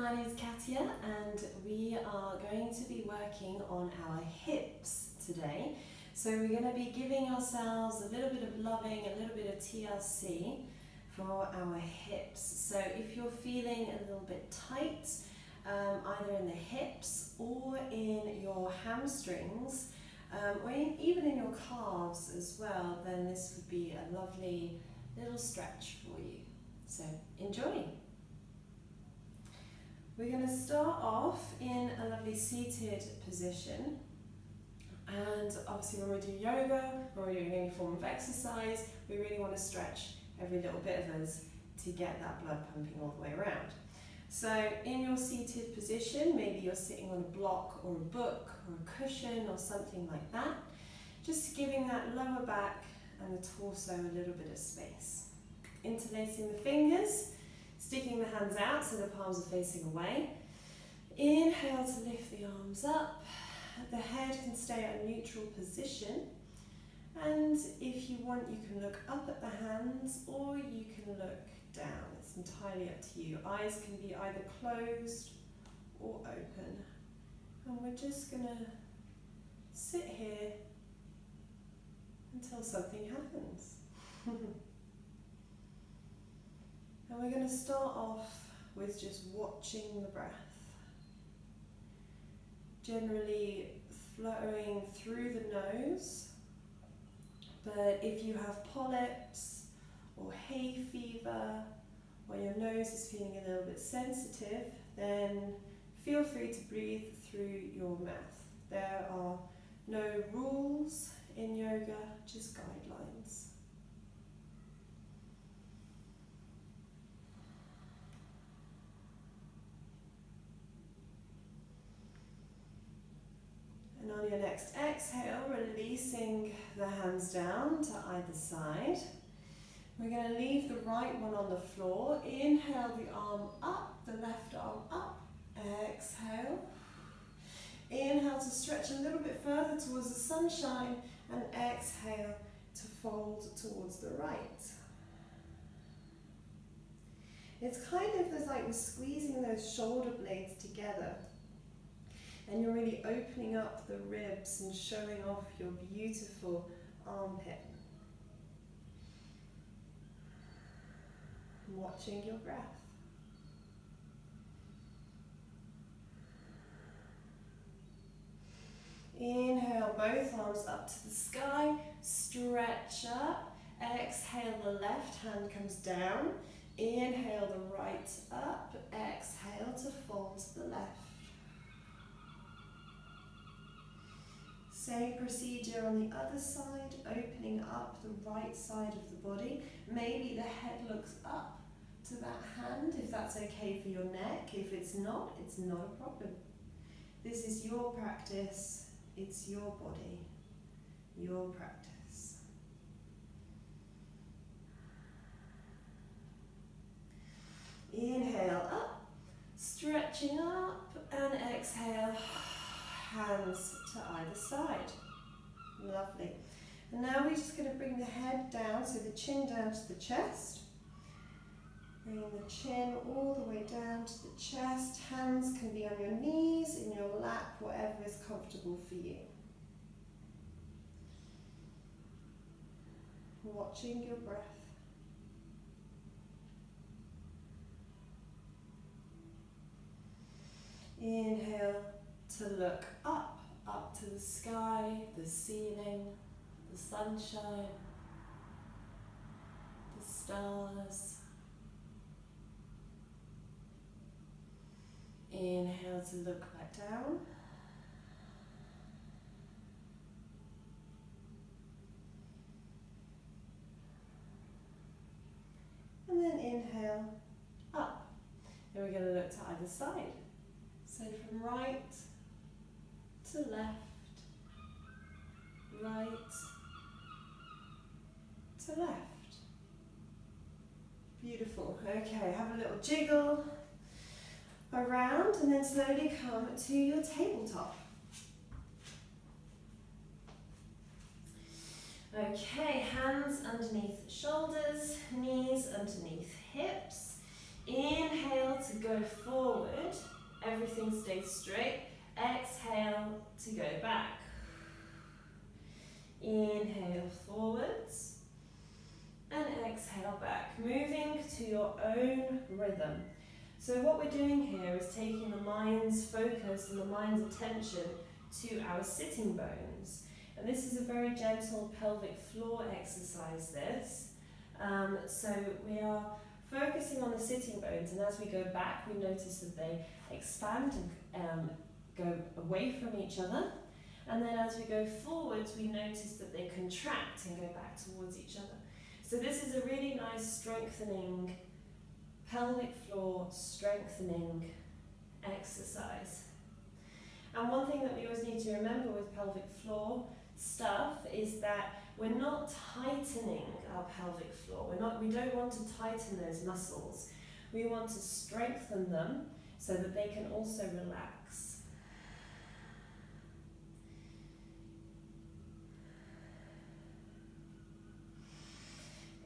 my name is Katia and we are going to be working on our hips today. So we're going to be giving ourselves a little bit of loving, a little bit of TLC for our hips. So if you're feeling a little bit tight, either in the hips or in your hamstrings, or even in your calves as well, then this would be a lovely little stretch for you. So enjoy! We're going to start off in a lovely seated position, and obviously when we do yoga, when we're doing any form of exercise, we really want to stretch every little bit of us to get that blood pumping all the way around. So in your seated position, maybe you're sitting on a block or a book or a cushion or something like that, just giving that lower back and the torso a little bit of space. Interlacing the fingers, sticking the hands out so the palms are facing away. Inhale to lift the arms up. The head can stay at a neutral position. And if you want, you can look up at the hands or you can look down. It's entirely up to you. Eyes can be either closed or open. And we're just going to sit here until something happens. And we're going to start off with just watching the breath. Generally flowing through the nose, but if you have polyps or hay fever, or your nose is feeling a little bit sensitive, then feel free to breathe through your mouth. There are no rules in yoga, just guidelines. And on your next exhale, releasing the hands down to either side. We're going to leave the right one on the floor. Inhale the arm up, the left arm up. Exhale. Inhale to stretch a little bit further towards the sunshine, and exhale to fold towards the right. It's kind of like we're squeezing those shoulder blades together. And you're really opening up the ribs and showing off your beautiful armpit. Watching your breath. Inhale, both arms up to the sky, stretch up. Exhale, the left hand comes down. Inhale, the right up. Exhale to fold to the left. Same procedure on the other side, opening up the right side of the body. Maybe the head looks up to that hand, if that's okay for your neck. If it's not a problem. This is your practice, it's your body, your practice. Inhale up, stretching up, and exhale. Hands to either side. Lovely. And now we're just going to bring the head down, so the chin down to the chest. Bringing the chin all the way down to the chest. Hands can be on your knees, in your lap, whatever is comfortable for you. Watching your breath. Inhale to look up to the sky, the ceiling, the sunshine, the stars. Inhale to look back down. And then inhale up. And we're going to look to either side. So from right to left, right to left. Beautiful. Okay, have a little jiggle around and then slowly come to your tabletop. Okay, hands underneath shoulders, knees underneath hips. Inhale to go forward. everything stays straight. Exhale to go back. Inhale forwards and exhale back, moving to your own rhythm. So what we're doing here is taking the mind's focus and the mind's attention to our sitting bones. And this is a very gentle pelvic floor exercise, this. So we are focusing on the sitting bones, and as we go back, we notice that they expand and go away from each other. And then as we go forwards, we notice that they contract and go back towards each other. So this is a really nice strengthening, pelvic floor strengthening exercise. And one thing that we always need to remember with pelvic floor stuff is that we're not tightening our pelvic floor. We don't want to tighten those muscles. We want to strengthen them so that they can also relax.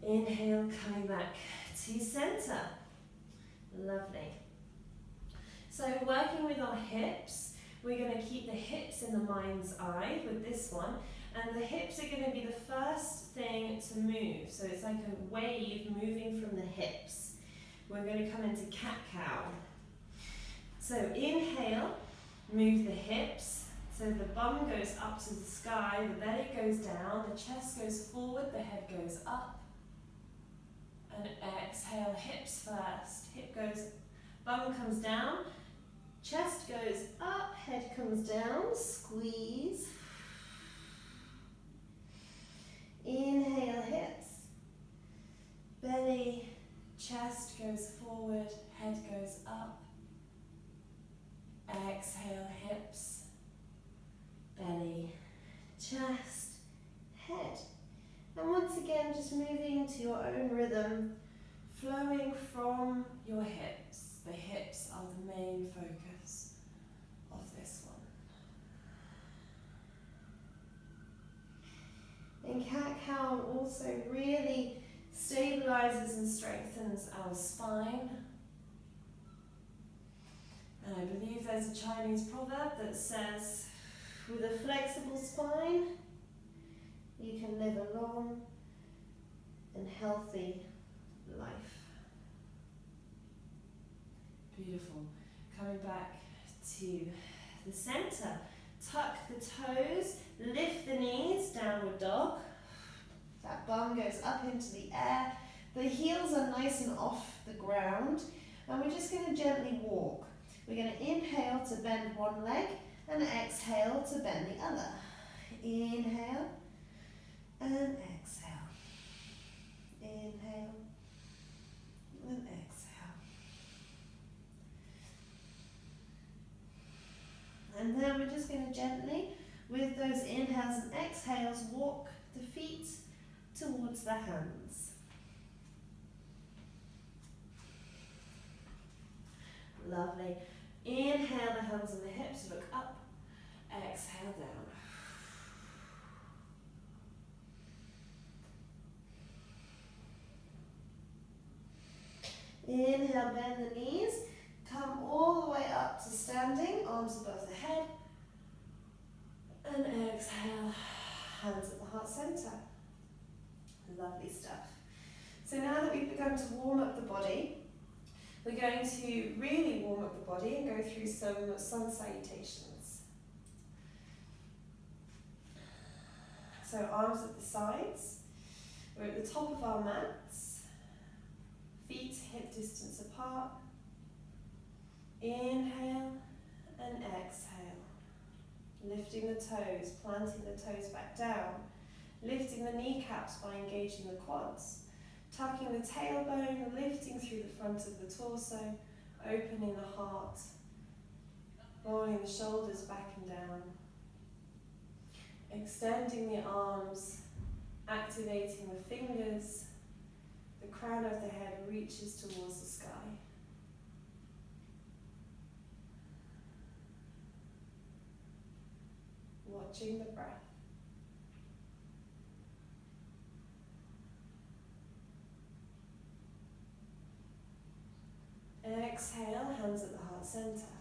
Inhale, coming back to center. Lovely. So working with our hips, we're going to keep the hips in the mind's eye with this one, and the hips are going to be the first thing to move. So it's like a wave moving from the hips. We're going to come into cat-cow. So inhale, move the hips. So the bum goes up to the sky, the belly goes down, the chest goes forward, the head goes up. And exhale, hips first. Hip goes, bum comes down, chest goes up, head comes down, squeeze. Inhale, hips. Belly, chest goes forward, head goes up. Exhale, hips. Belly, chest, head. And once again, just moving to your own rhythm, flowing from your hips. The hips are the main focus of this one. And cat-cow also really stabilizes and strengthens our spine. And I believe there's a Chinese proverb that says, with a flexible spine, you can live a long and healthy life. Beautiful. Coming back to the center. Tuck the toes, lift the knees, downward dog. That bum goes up into the air. The heels are nice and off the ground. And we're just going to gently walk. We're going to inhale to bend one leg and exhale to bend the other. Inhale. And exhale. Inhale. And exhale. And then we're just going to gently, with those inhales and exhales, walk the feet towards the hands. Lovely. Inhale, the hands on the hips, look up. Exhale, down. Inhale, bend the knees, come all the way up to standing, arms above the head, and exhale, hands at the heart center. Lovely stuff. So now that we've begun to warm up the body, we're going to really warm up the body and go through some sun salutations. So arms at the sides, we're at the top of our mats. Feet hip distance apart. Inhale and exhale. Lifting the toes, planting the toes back down. Lifting the kneecaps by engaging the quads. Tucking the tailbone, lifting through the front of the torso, opening the heart. Rolling the shoulders back and down. Extending the arms, activating the fingers. The crown of the head reaches towards the sky. Watching the breath. Exhale, hands at the heart center.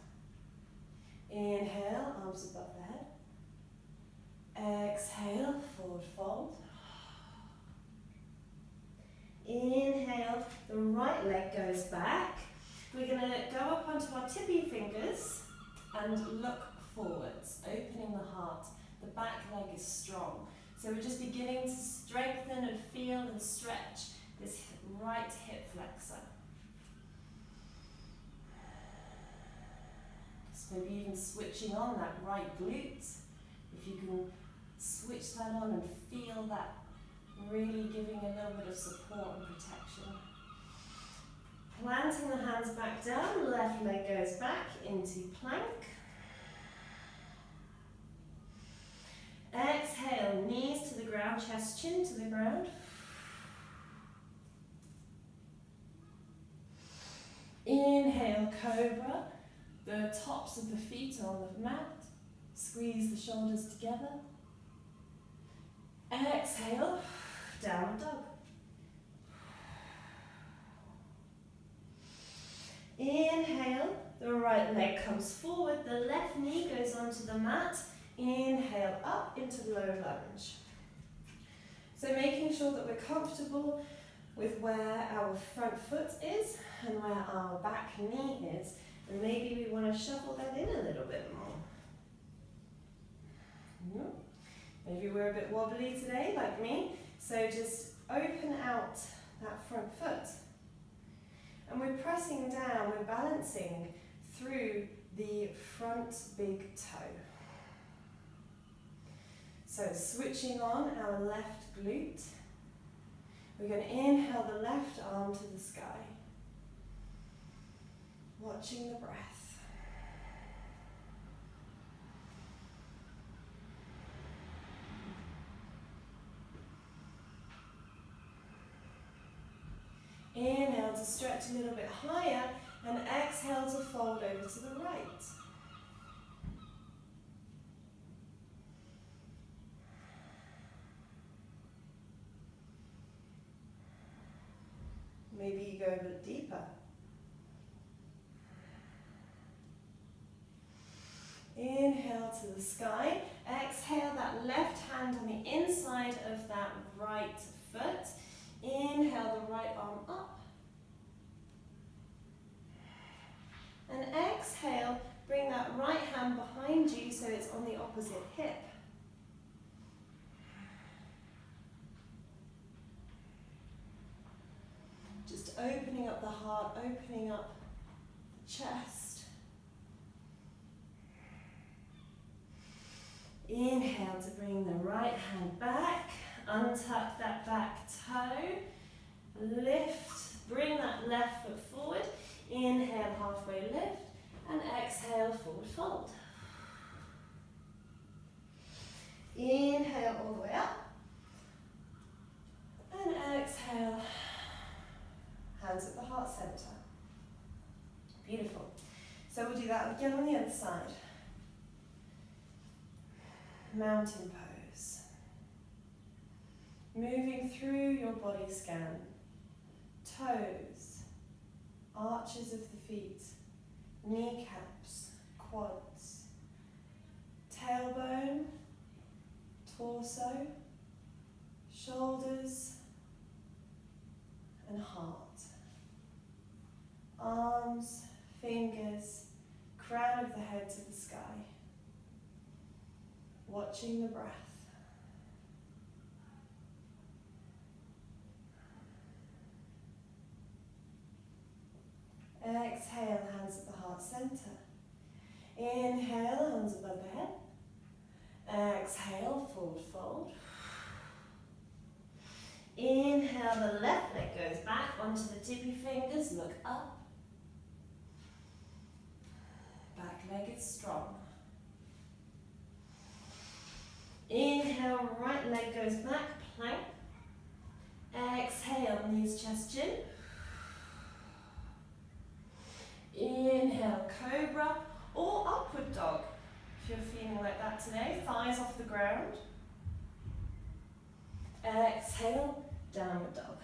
Inhale, arms above the head. Exhale, forward fold. Inhale, the right leg goes back. We're going to go up onto our tippy fingers and look forwards, opening the heart. The back leg is strong. So we're just beginning to strengthen and feel and stretch this right hip flexor. So maybe even switching on that right glute. If you can switch that on and feel that really giving a little bit of support and protection. Planting the hands back down, left leg goes back into plank. Exhale, knees to the ground, chest, chin to the ground. Inhale, cobra. The tops of the feet are on the mat. Squeeze the shoulders together. Exhale, downward dog. Inhale, the right leg comes forward, the left knee goes onto the mat. Inhale, up into low lunge. So making sure that we're comfortable with where our front foot is and where our back knee is. And maybe we want to shuffle that in a little bit more. Maybe we're a bit wobbly today, like me. So just open out that front foot. And we're pressing down, we're balancing through the front big toe. So switching on our left glute. We're going to inhale the left arm to the sky. Watching the breath. Inhale to stretch a little bit higher and exhale to fold over to the right. Maybe you go a bit deeper. Inhale to the sky. Exhale that left hand on the inside of that right foot. Inhale the right arm up. And exhale, bring that right hand behind you so it's on the opposite hip. Just opening up the heart, opening up the chest. Inhale to bring the right hand back, untuck that back toe, lift, bring that left foot forward, inhale halfway lift, and exhale forward fold. Inhale all the way up, and exhale, hands at the heart center. Beautiful. So we'll do that again on the other side. Mountain pose. Moving through your body scan. Toes, arches of the feet, kneecaps, quads, tailbone, torso, shoulders, and heart. Arms, fingers, crown of the head to the sky. Watching the breath. Exhale, hands at the heart center. Inhale, hands above the head. Exhale, forward fold. Inhale, the left leg goes back onto the tippy fingers, look up. Back leg is strong. Inhale, right leg goes back, plank. Exhale, knees, chest, chin. Inhale, cobra or upward dog. If you're feeling like that today, thighs off the ground. Exhale, downward dog.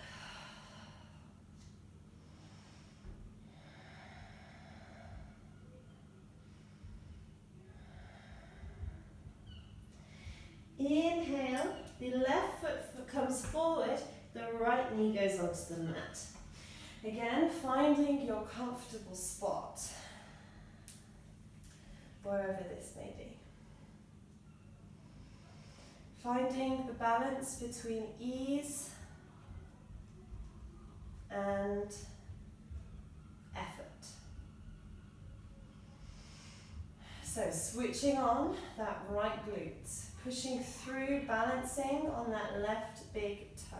Inhale, the left foot comes forward, the right knee goes onto the mat. Again, finding your comfortable spot, wherever this may be. Finding the balance between ease and effort. So switching on that right glute, pushing through, balancing on that left big toe.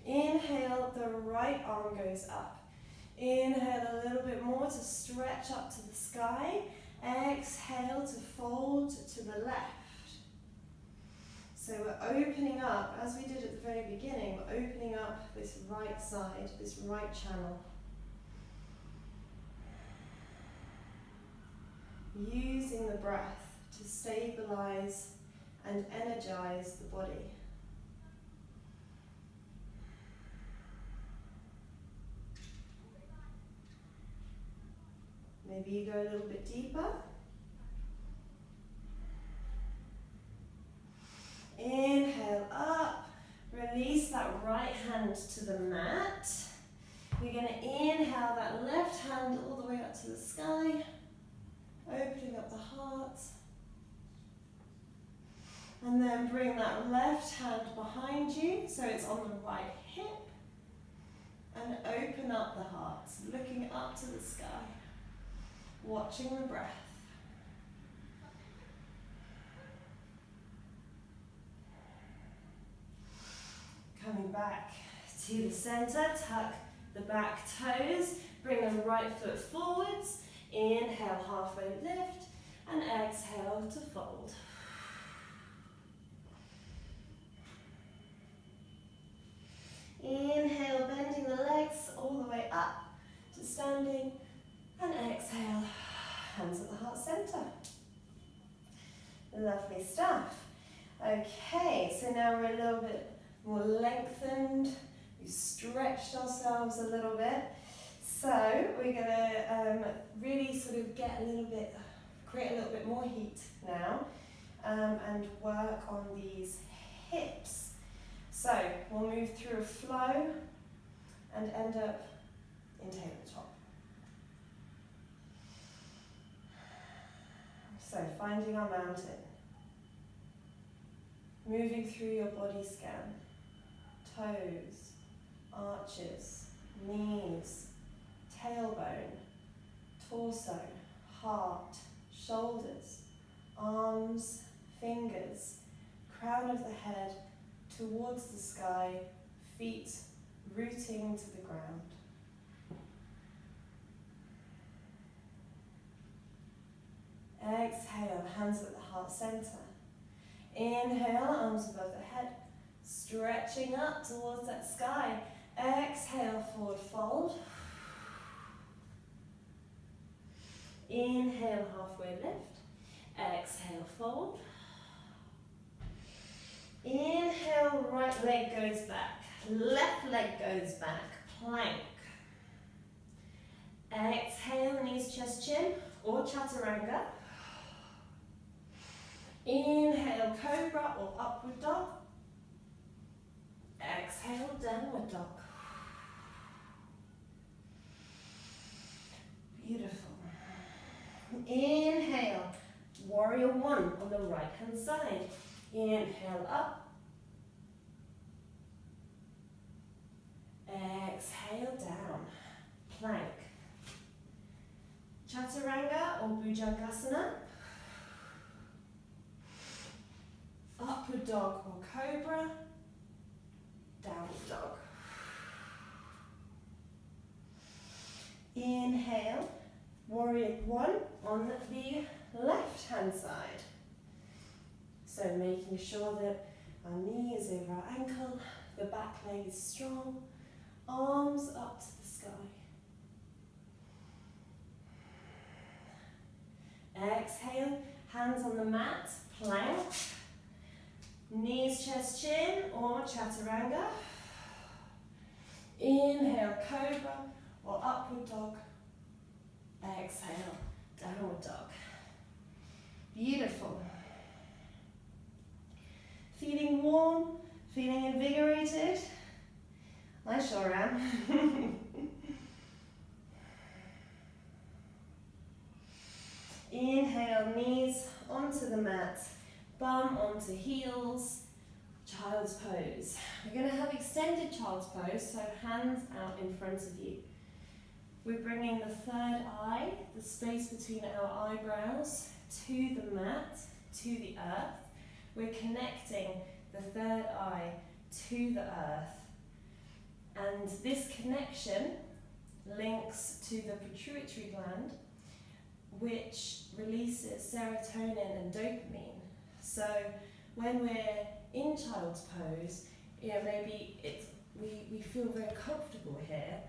Inhale, the right arm goes up. Inhale a little bit more to stretch up to the sky. Exhale to fold to the left. So we're opening up, as we did at the very beginning, we're opening up this right side, this right channel. Using the breath to stabilize and energize the body. Maybe you go a little bit deeper. Inhale up, release that right hand to the mat. We're going to inhale that left hand all the way up to the sky, opening up the heart. And then bring that left hand behind you, so it's on the right hip. And open up the heart, looking up to the sky, watching the breath. Coming back to the center, tuck the back toes, bring the right foot forwards, inhale, halfway lift, and exhale to fold. Inhale, bending the legs all the way up to standing, and exhale, hands at the heart center. Lovely stuff. Okay, so now we're a little bit more lengthened. We've stretched ourselves a little bit. So we're going to really sort of create a little bit more heat now, and work on these hips. So we'll move through a flow and end up in tabletop. So finding our mountain. Moving through your body scan. Toes, arches, knees, tailbone, torso, heart, shoulders, arms, fingers, crown of the head, towards the sky, feet rooting to the ground. Exhale, hands at the heart center. Inhale, arms above the head, stretching up towards that sky. Exhale, forward fold. Inhale, halfway lift. Exhale, fold. Inhale, right leg goes back, left leg goes back, plank. Exhale, knees, chest, chin, or chaturanga. Inhale, cobra or upward dog. Exhale, downward dog. Beautiful. Inhale, warrior one on the right hand side. Inhale up. Exhale down. Plank. Chaturanga or bhujangasana. Upward dog or cobra. Downward dog. Inhale, warrior one on the left hand side. So making sure that our knee is over our ankle, the back leg is strong, arms up to the sky. Exhale, hands on the mat, plank, knees, chest, chin, or chaturanga. Inhale, cobra or upward dog. Exhale, downward dog. Beautiful. warm? Feeling invigorated? I sure am. Inhale, knees onto the mat, bum onto heels, child's pose. We're going to have extended child's pose, so hands out in front of you. We're bringing the third eye, the space between our eyebrows, to the mat, to the earth. We're connecting the third eye to the earth. And this connection links to the pituitary gland, which releases serotonin and dopamine. So when we're in child's pose, maybe we feel very comfortable here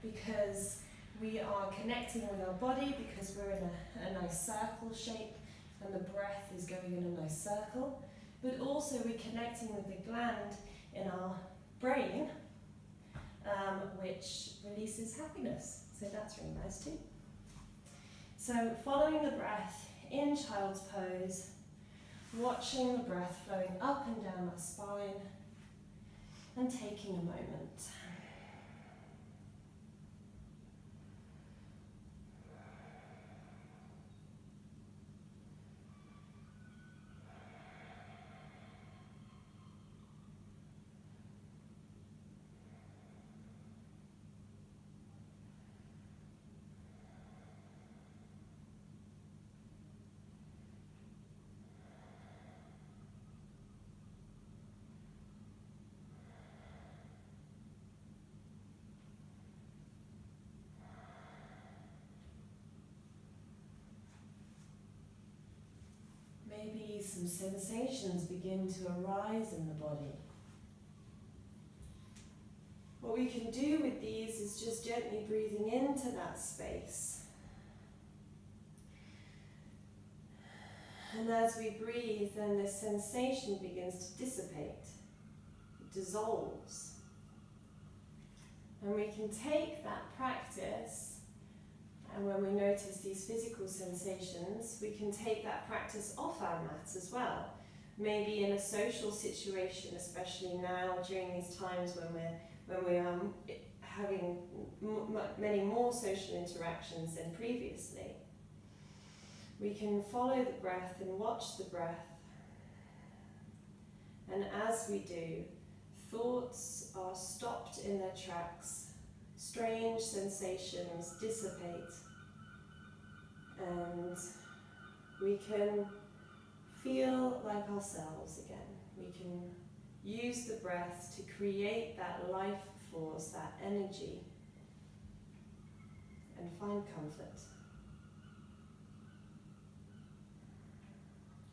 because we are connecting with our body, because we're in a nice circle shape and the breath is going in a nice circle. But also we're connecting with the gland in our brain, which releases happiness. So that's really nice too. So following the breath in child's pose, watching the breath flowing up and down our spine, and taking a moment. Maybe some sensations begin to arise in the body. What we can do with these is just gently breathing into that space. And as we breathe, then this sensation begins to dissipate, it dissolves. And we can take that practice, and when we notice these physical sensations, we can take that practice off our mat as well. Maybe in a social situation, especially now during these times when we are having many more social interactions than previously. We can follow the breath and watch the breath. And as we do, thoughts are stopped in their tracks. Strange sensations dissipate, and we can feel like ourselves again. We can use the breath to create that life force, that energy, and find comfort.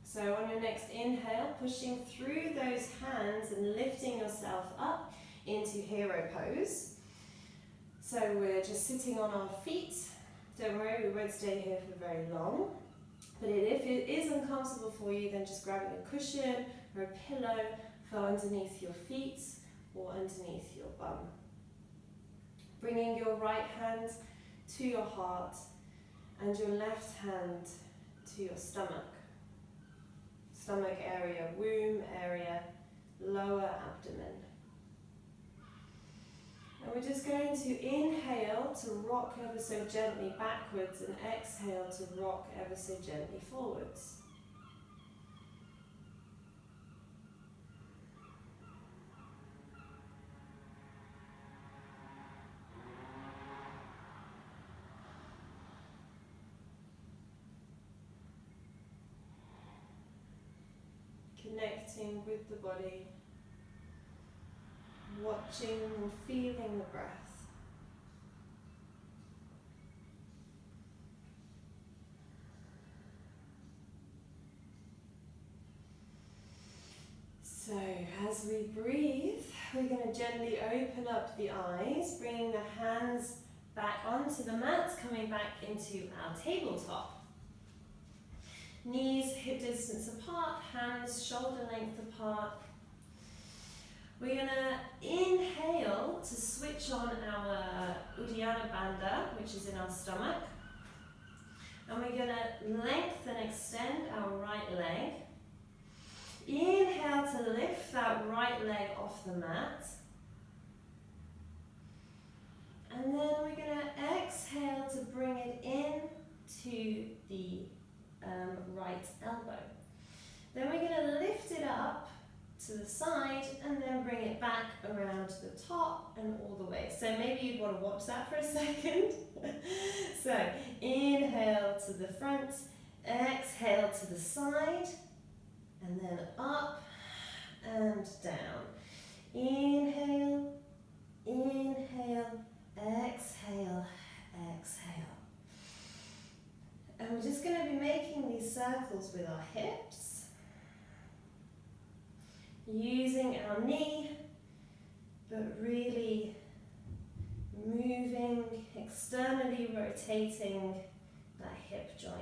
So on your next inhale, pushing through those hands and lifting yourself up into hero pose. So we're just sitting on our feet. Don't worry, we won't stay here for very long. But if it is uncomfortable for you, then just grabbing a cushion or a pillow for underneath your feet or underneath your bum. Bringing your right hand to your heart and your left hand to your stomach. Stomach area, womb area, lower abdomen. And we're just going to inhale to rock ever so gently backwards and exhale to rock ever so gently forwards. Connecting with the body, watching and feeling the breath. So as we breathe, we're going to gently open up the eyes, bringing the hands back onto the mat, coming back into our tabletop. Knees hip distance apart, hands shoulder length apart. We're going to inhale to switch on our Uddiyana Bandha, which is in our stomach. And we're going to lengthen, extend our right leg. Inhale to lift that right leg off the mat. And then we're going to exhale to bring it in to the right elbow. Then we're going to lift it up to the side and then bring it back around to the top and all the way. So maybe you'd want to watch that for a second. So inhale to the front, exhale to the side, and then up and down. Inhale, inhale, exhale, exhale. And we're just going to be making these circles with our hips, using our knee, but really moving, externally rotating that hip joint.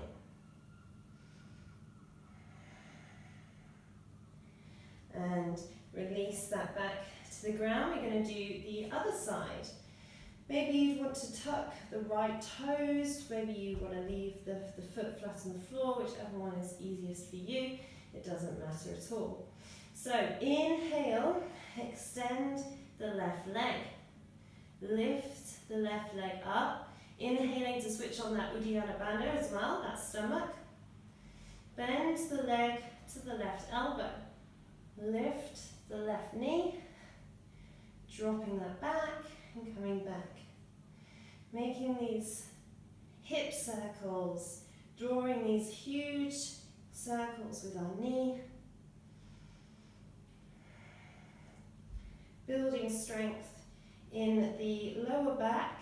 And release that back to the ground. We're going to do the other side. Maybe you want to tuck the right toes, maybe you want to leave the foot flat on the floor, whichever one is easiest for you. It doesn't matter at all. So inhale, extend the left leg. Lift the left leg up. Inhaling to switch on that Uddiyana Bandha as well, that stomach. Bend the leg to the left elbow. Lift the left knee. Dropping that back and coming back. Making these hip circles, drawing these huge circles with our knee. Building strength in the lower back,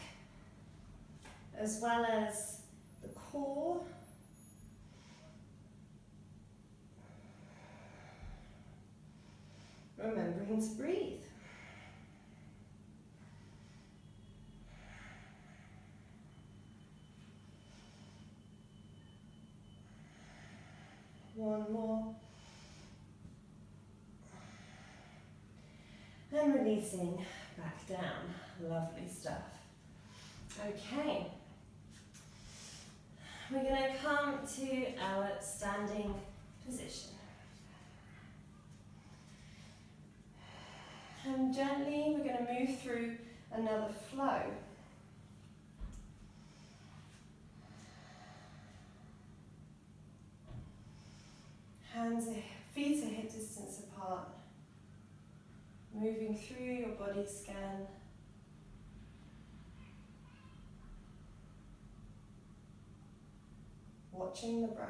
as well as the core. Remembering to breathe. One more. And releasing back down. Lovely stuff. Okay. We're going to come to our standing position. And gently we're going to move through another flow. Feet are hip distance apart. Moving through your body scan. Watching the breath.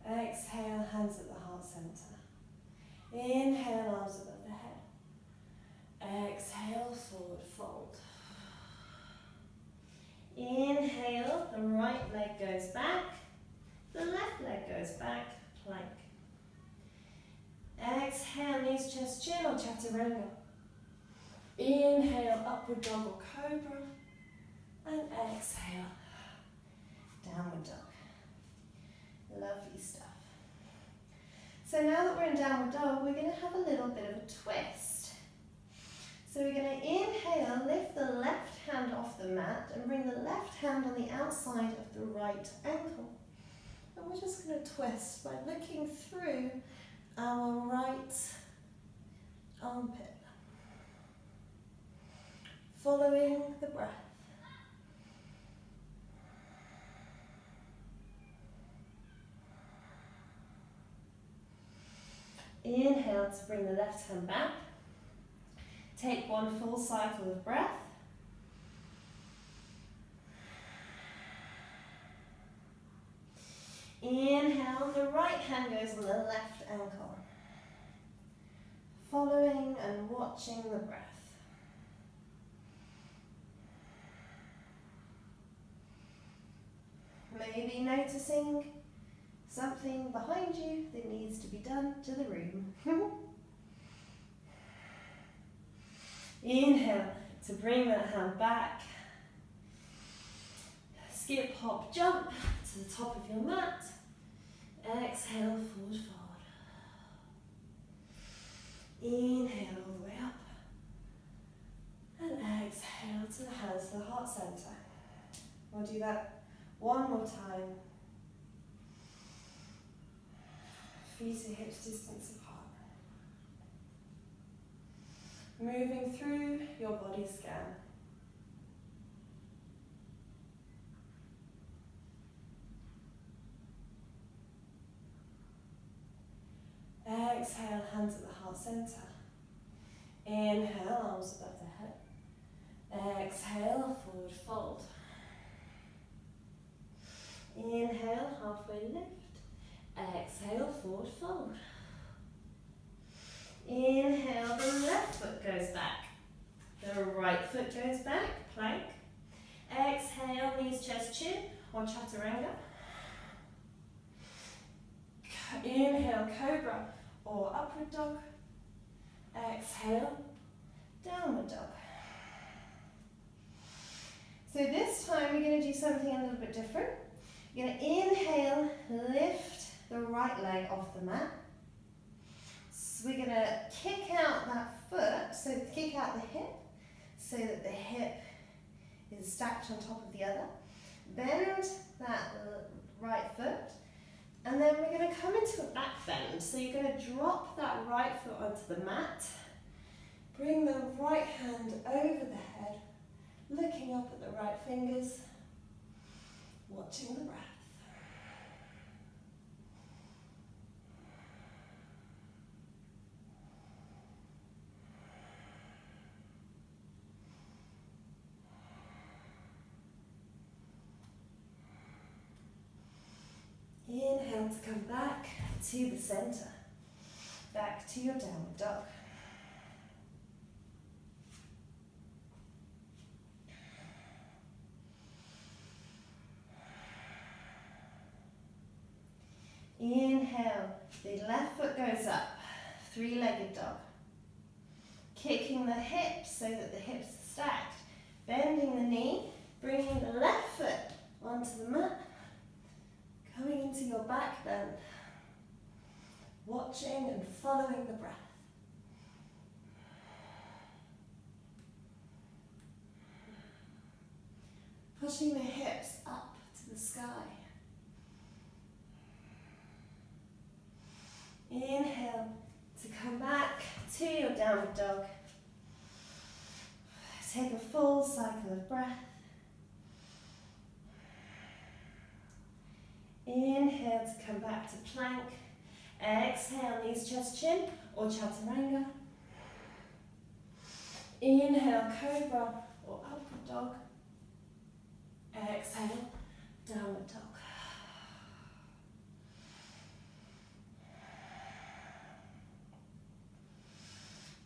Exhale, hands at the heart center. Inhale, arms above the head. Exhale, forward fold. Inhale, the right leg goes back. The left leg goes back, plank. Exhale, knees, chest, chin or chaturanga. Inhale, upward dog or cobra. And exhale, downward dog. Lovely stuff. So now that we're in downward dog, we're going to have a little bit of a twist. So we're going to inhale, lift the left hand off the mat and bring the left hand on the outside of the right ankle. And we're just going to twist by looking through our right armpit. Following the breath. Inhale to bring the left hand back. Take one full cycle of breath. Inhale, the right hand goes on the left ankle. Following and watching the breath. Maybe noticing something behind you that needs to be done to the room. Inhale to bring that hand back. Skip, hop, jump to the top of your mat. Exhale, forward fold. Inhale all the way up. And exhale to the hands to the heart center. We'll do that One more time. Feet to hips distance apart. Moving through your body scan. Exhale, hands at the heart center. Inhale, arms above the head. Exhale, forward fold. Inhale, halfway lift. Exhale, forward fold. Inhale, the left foot goes back. The right foot goes back, plank. Exhale, knees, chest, chin, or chaturanga. Inhale, cobra or upward dog. Exhale, downward dog. So this time we're going to do something a little bit different. You're going to inhale, lift the right leg off the mat. So we're going to kick out that foot, so kick out the hip, so that the hip is stacked on top of the other. Bend that right foot, and then we're going to come into a back bend. So you're going to drop that right foot onto the mat, bring the right hand over the head, looking up at the right fingers, watching the breath. Inhale to come back to the center, back to your downward dog. Inhale, the left foot goes up, three-legged dog. Kicking the hips so that the hips are stacked, bending the knee, bringing the left foot onto the mat, coming into your back bend, watching and following the breath. Pushing the hips up to the sky. Inhale to come back to your downward dog. Take a full cycle of breath. Inhale to come back to plank. Exhale, knees, chest, chin, or chaturanga. Inhale, cobra or upward dog. Exhale, downward dog.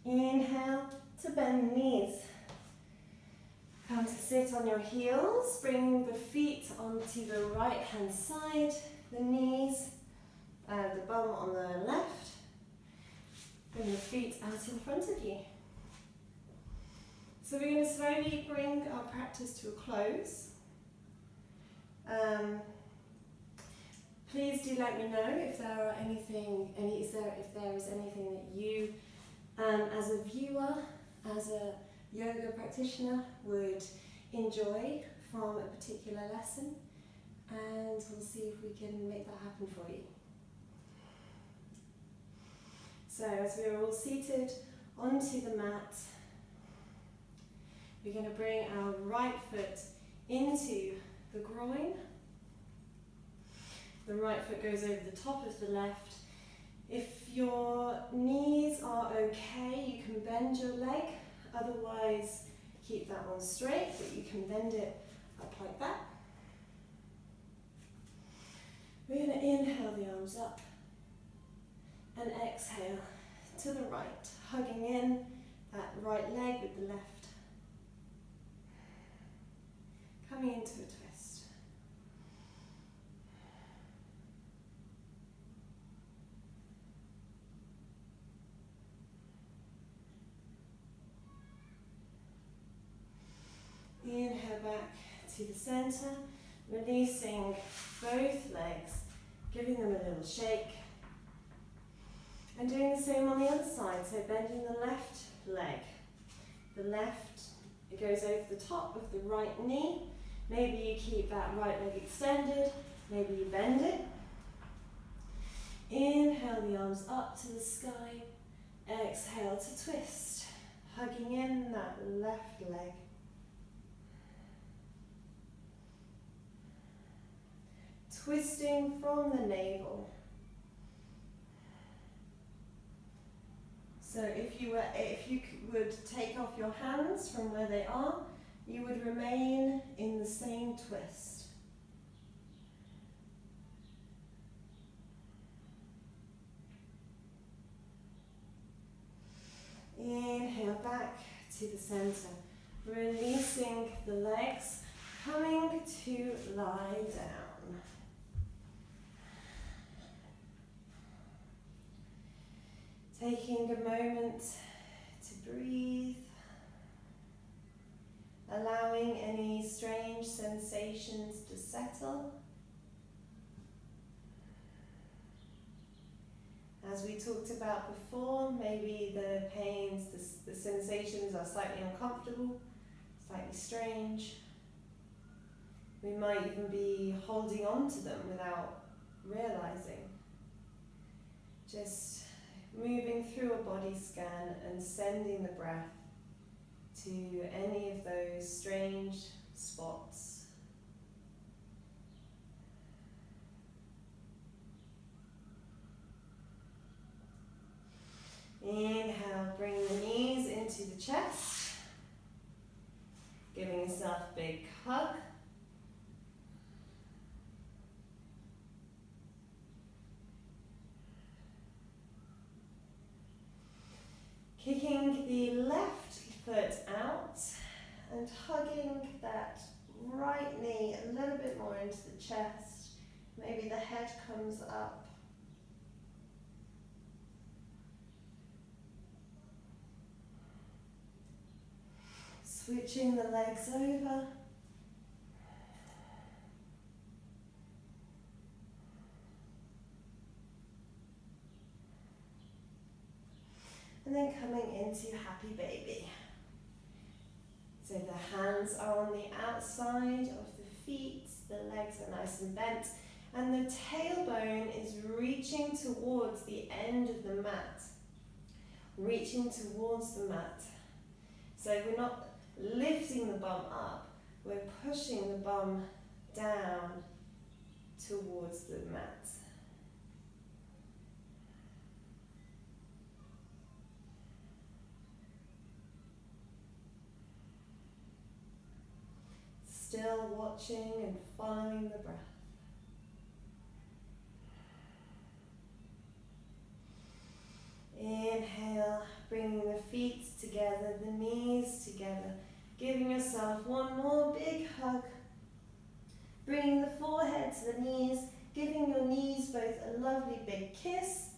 Inhale to bend the knees. Come to sit on your heels, bring the feet onto the right hand side, the knees, the bum on the left. Bring the feet out in front of you. So we're going to slowly bring our practice to a close. Please do let me know if there are if there is anything that you, as a viewer, as a yoga practitioner, would enjoy from a particular lesson, and we'll see if we can make that happen for you. So as we're all seated onto the mat, we're going to bring our right foot into the groin. The right foot goes over the top of the left. If your knees are okay, you can bend your leg. Otherwise, keep that one straight, but you can bend it up like that. We're going to inhale the arms up and exhale to the right, hugging in that right leg with the left. Coming into a twist. Inhale back to the center, releasing both legs, giving them a little shake. And doing the same on the other side, so bending the left leg. The left, it goes over the top of the right knee, Maybe you keep that right leg extended, maybe you bend it. Inhale the arms up to the sky, exhale to twist, hugging in that left leg. Twisting from the navel. So if you would take off your hands from where they are, you would remain in the same twist. Inhale back to the center, releasing the legs, coming to lie down. Taking a moment to breathe, allowing any strange sensations to settle. As we talked about before, maybe the pains, the sensations are slightly uncomfortable, slightly strange. We might even be holding on to them without realizing. Just moving through a body scan and sending the breath to any of those strange spots. Inhale, bring the knees into the chest, giving yourself a big hug. Kicking the left foot out and hugging that right knee a little bit more into the chest. Maybe the head comes up. Switching the legs over. And then coming into happy baby. So the hands are on the outside of the feet, the legs are nice and bent, and the tailbone is reaching towards the end of the mat. Reaching towards the mat. So we're not lifting the bum up, we're pushing the bum down towards the mat. Still watching and following the breath. Inhale, bringing the feet together, the knees together, giving yourself one more big hug. Bringing the forehead to the knees, giving your knees both a lovely big kiss.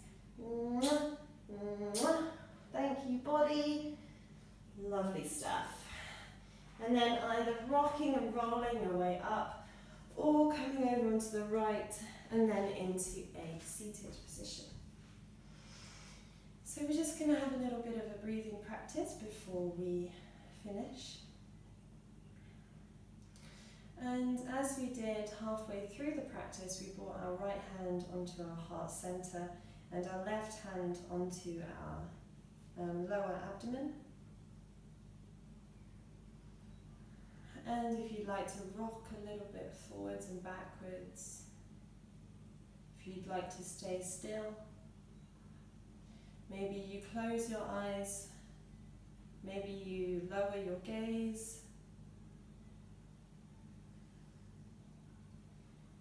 Mwah, mwah. Thank you, body. Lovely stuff. And then either rocking and rolling your way up or coming over onto the right and then into a seated position. So we're just going to have a little bit of a breathing practice before we finish. And as we did halfway through the practice, we brought our right hand onto our heart center and our left hand onto our lower abdomen. And if you'd like to rock a little bit forwards and backwards, if you'd like to stay still, maybe you close your eyes, maybe you lower your gaze.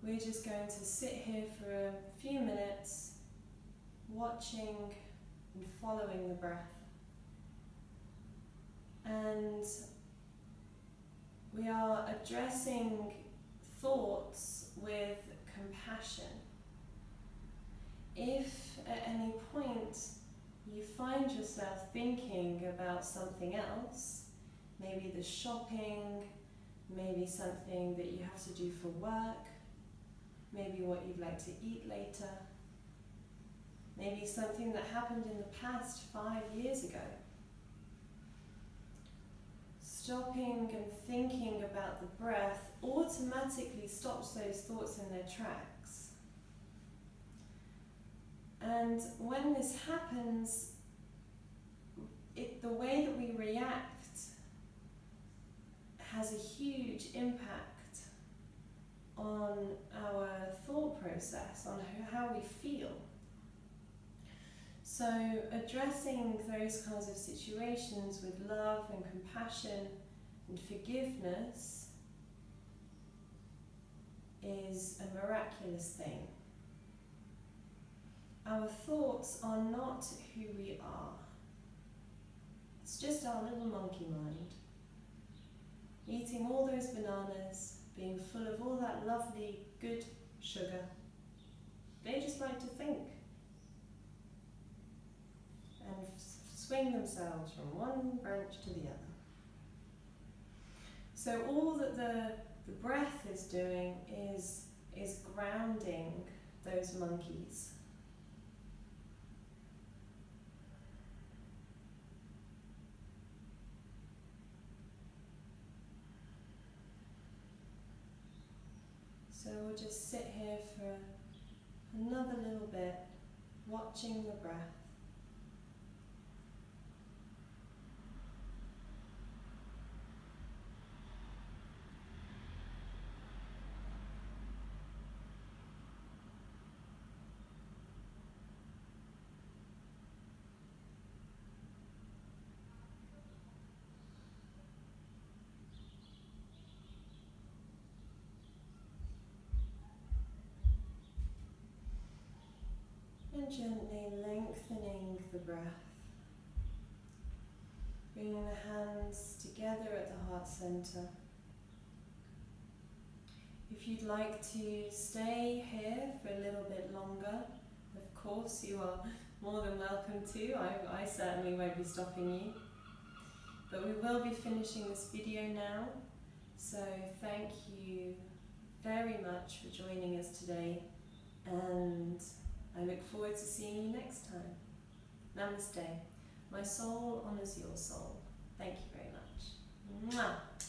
We're just going to sit here for a few minutes, watching and following the breath. And we are addressing thoughts with compassion. If at any point you find yourself thinking about something else, maybe the shopping, maybe something that you have to do for work, maybe what you'd like to eat later, maybe something that happened in the past 5 years ago, stopping and thinking about the breath automatically stops those thoughts in their tracks. And when this happens, the way that we react has a huge impact on our thought process, on how we feel. So addressing those kinds of situations with love and compassion and forgiveness is a miraculous thing. Our thoughts are not who we are. It's just our little monkey mind, eating all those bananas, being full of all that lovely, good sugar. They just like to think and swing themselves from one branch to the other. So all that the breath is doing is grounding those monkeys. So we'll just sit here for another little bit, watching the breath. And gently lengthening the breath, bringing the hands together at the heart center. If you'd like to stay here for a little bit longer, of course you are more than welcome to. I certainly won't be stopping you. But we will be finishing this video now, so thank you very much for joining us today, and I look forward to seeing you next time. Namaste. My soul honours your soul. Thank you very much. Mwah.